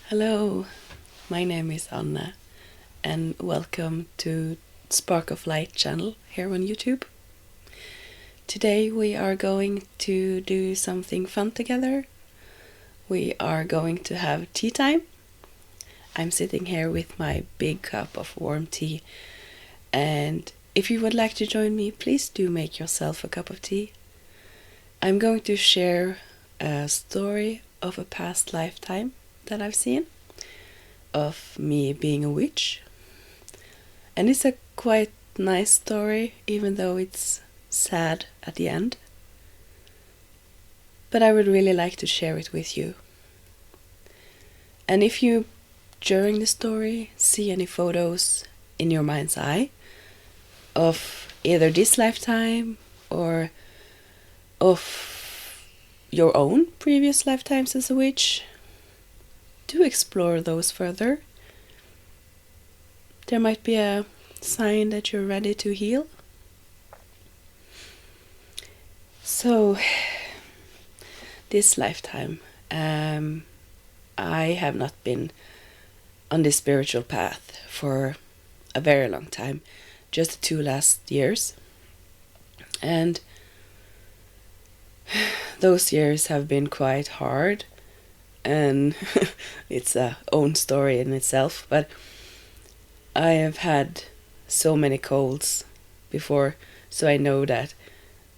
Hello, my name is Anna, and welcome to Spark of Light channel here on YouTube. Today we are going to do something fun together. We are going to have tea time. I'm sitting here with my big cup of warm tea, and if you would like to join me, please do make yourself a cup of tea. I'm going to share a story of a past lifetime that I've seen, of me being a witch. And it's a quite nice story, even though it's sad at the end. But I would really like to share it with you. And if you, during the story, see any photos in your mind's eye of either this lifetime or of your own previous lifetimes as a witch, do explore those further. There might be a sign that you're ready to heal. So, this lifetime, I have not been on this spiritual path for a very long time, just the 2 last years. And those years have been quite hard, and it's a own story in itself, but I have had so many colds before, so I know that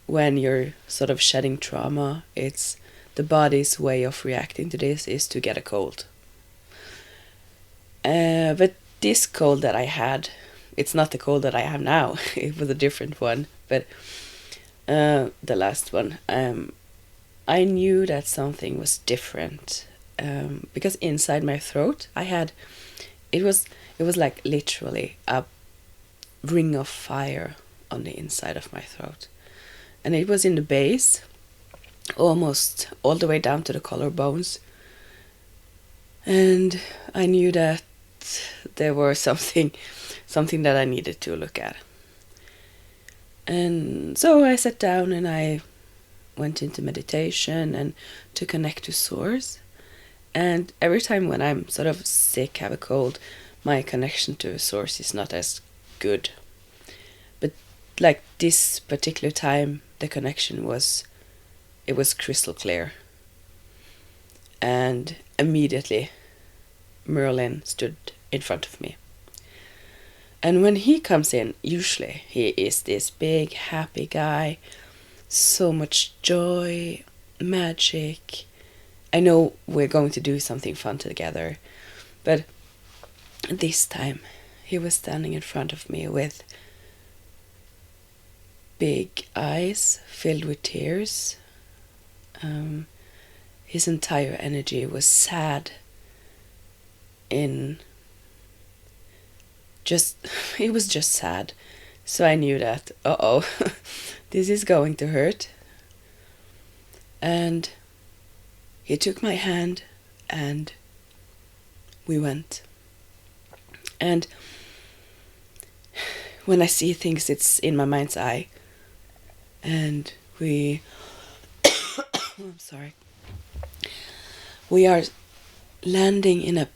when you're sort of shedding trauma, it's the body's way of reacting to this is to get a cold. But this cold that I had, it's not the cold that I have now. It was a different one, but the last one, I knew that something was different, because inside my throat I had, it was like literally a ring of fire on the inside of my throat, and it was in the base, almost all the way down to the collarbones. And I knew that there was something that I needed to look at. And so I sat down and I went into meditation and to connect to source. And every time when I'm sort of sick, have a cold, my connection to source is not as good. But like this particular time, the connection was crystal clear. And immediately Merlin stood in front of me. And when he comes in, usually he is this big happy guy, so much joy, magic. I know we're going to do something fun together, but this time he was standing in front of me with big eyes filled with tears. His entire energy was sad. It was just sad. So I knew that, this is going to hurt. And he took my hand and we went. And when I see things, it's in my mind's eye. And I'm sorry. We are landing in a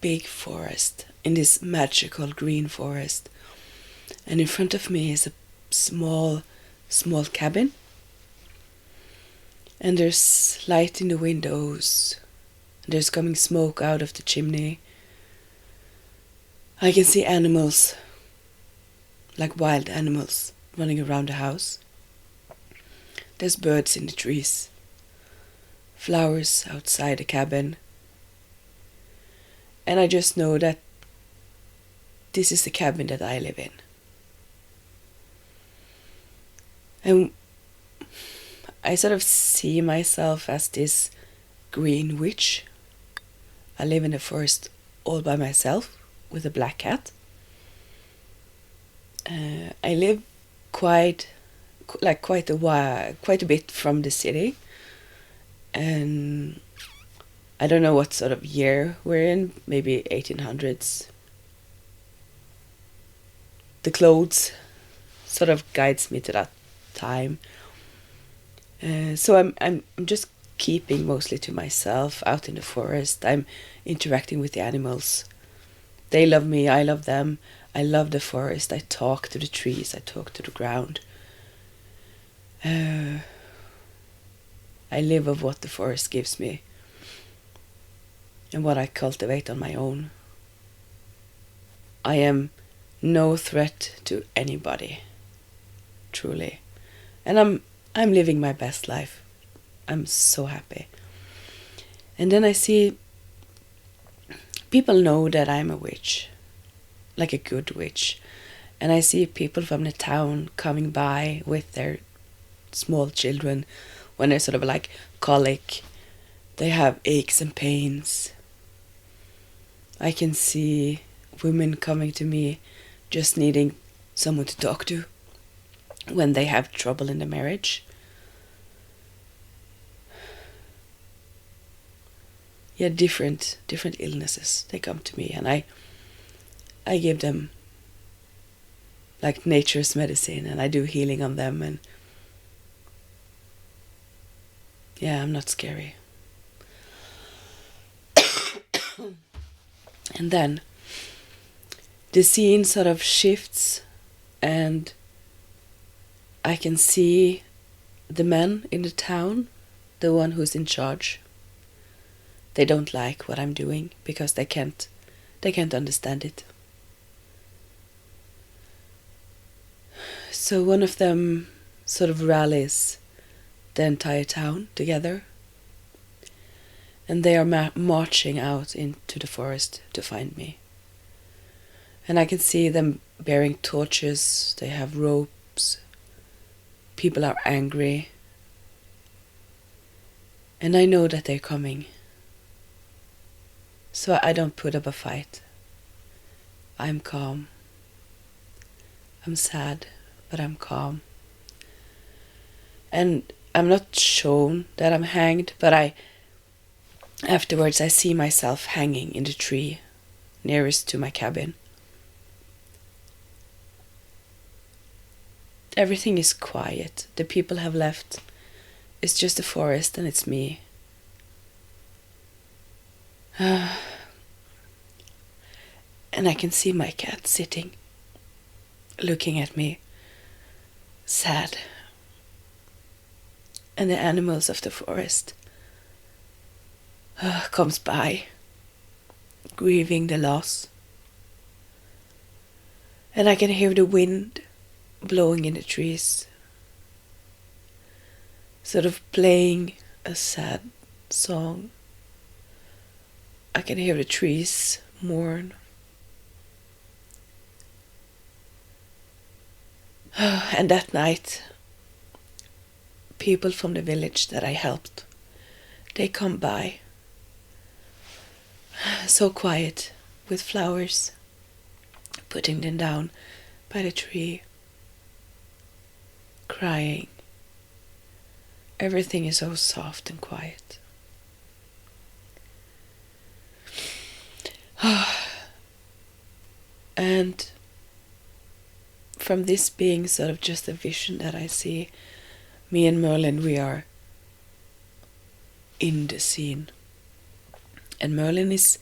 big forest, in this magical green forest. And in front of me is a small cabin. And there's light in the windows. There's coming smoke out of the chimney. I can see animals, like wild animals, running around the house. There's birds in the trees. Flowers outside the cabin. And I just know that this is the cabin that I live in. And I sort of see myself as this green witch. I live in the forest all by myself with a black cat. I live quite a bit from the city, and I don't know what sort of year we're in, maybe 1800s. The clothes sort of guides me to that time. So I'm just keeping mostly to myself out in the forest. I'm interacting with the animals. They love me, I love them. I love the forest. I talk to the trees, I talk to the ground. I live of what the forest gives me and what I cultivate on my own. I am no threat to anybody, truly. And I'm living my best life. I'm so happy. And then I see people know that I'm a witch, like a good witch. And I see people from the town coming by with their small children when they're sort of like colic. They have aches and pains. I can see women coming to me just needing someone to talk to when they have trouble in the marriage. Yeah, different illnesses. They come to me and I give them like nature's medicine, and I do healing on them, and yeah, I'm not scary. And then the scene sort of shifts, and I can see the men in the town, the one who's in charge. They don't like what I'm doing because they can't understand it. So one of them sort of rallies the entire town together, and they are marching out into the forest to find me. And I can see them bearing torches, they have ropes, people are angry, and I know that they're coming. So I don't put up a fight. I'm calm. I'm sad, but I'm calm. And I'm not shown that I'm hanged, but afterwards I see myself hanging in the tree nearest to my cabin. Everything is quiet. The people have left. It's just the forest and it's me. And I can see my cat sitting, looking at me, sad. And the animals of the forest comes by, grieving the loss. And I can hear the wind blowing in the trees, sort of playing a sad song. I can hear the trees mourn. And that night, people from the village that I helped, they come by, so quiet, with flowers, putting them down by the tree, crying. Everything is so soft and quiet. And from this being sort of just a vision that I see, me and Merlin, we are in the scene. And Merlin is,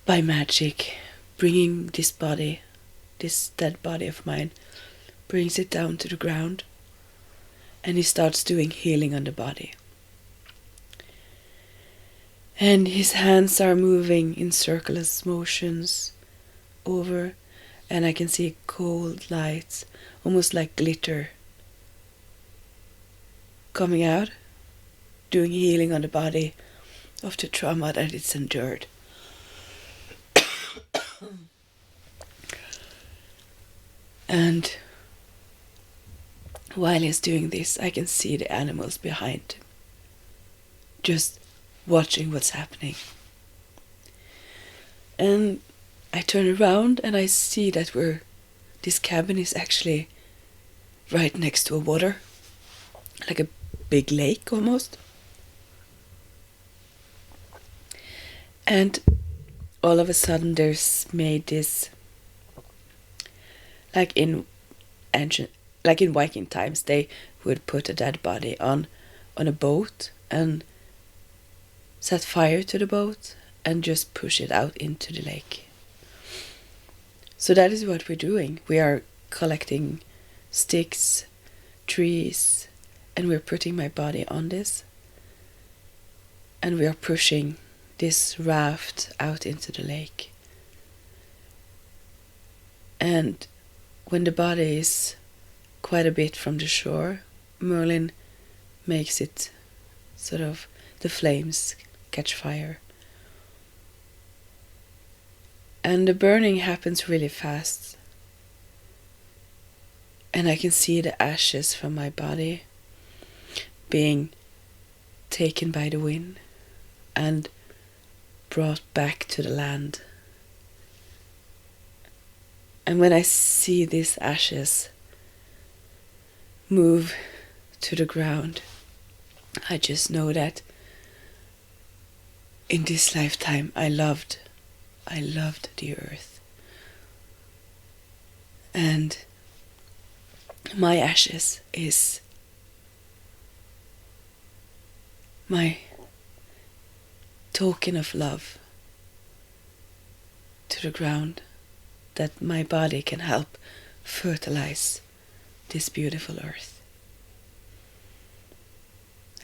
by magic, bringing this body, this dead body of mine, brings it down to the ground, and he starts doing healing on the body. And his hands are moving in circular motions over, and I can see cold lights, almost like glitter, coming out, doing healing on the body of the trauma that it's endured. And while he's doing this, I can see the animals behind him, just watching what's happening. And I turn around and I see that this cabin is actually right next to a water, like a big lake almost. And all of a sudden there's made this, like in Viking times, they would put a dead body on a boat, and set fire to the boat and just push it out into the lake. So that is what we're doing. We are collecting sticks, trees, and we're putting my body on this. And we are pushing this raft out into the lake. And when the body is quite a bit from the shore, Merlin makes it sort of, the flames catch fire. And the burning happens really fast. And I can see the ashes from my body being taken by the wind and brought back to the land. And when I see these ashes move to the ground, I just know that in this lifetime I loved the earth. And my ashes is my token of love to the ground, that my body can help fertilize this beautiful earth.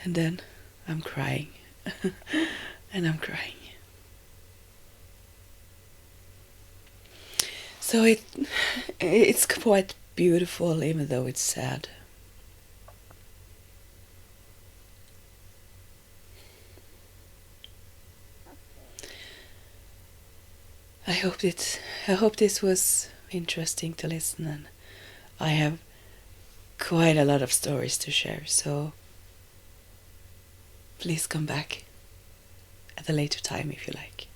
And then I'm crying. And I'm crying. So it's quite beautiful, even though it's sad. I hope this was interesting to listen, and I have quite a lot of stories to share, so please come back at a later time if you like.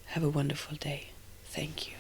Have a wonderful day. Thank you.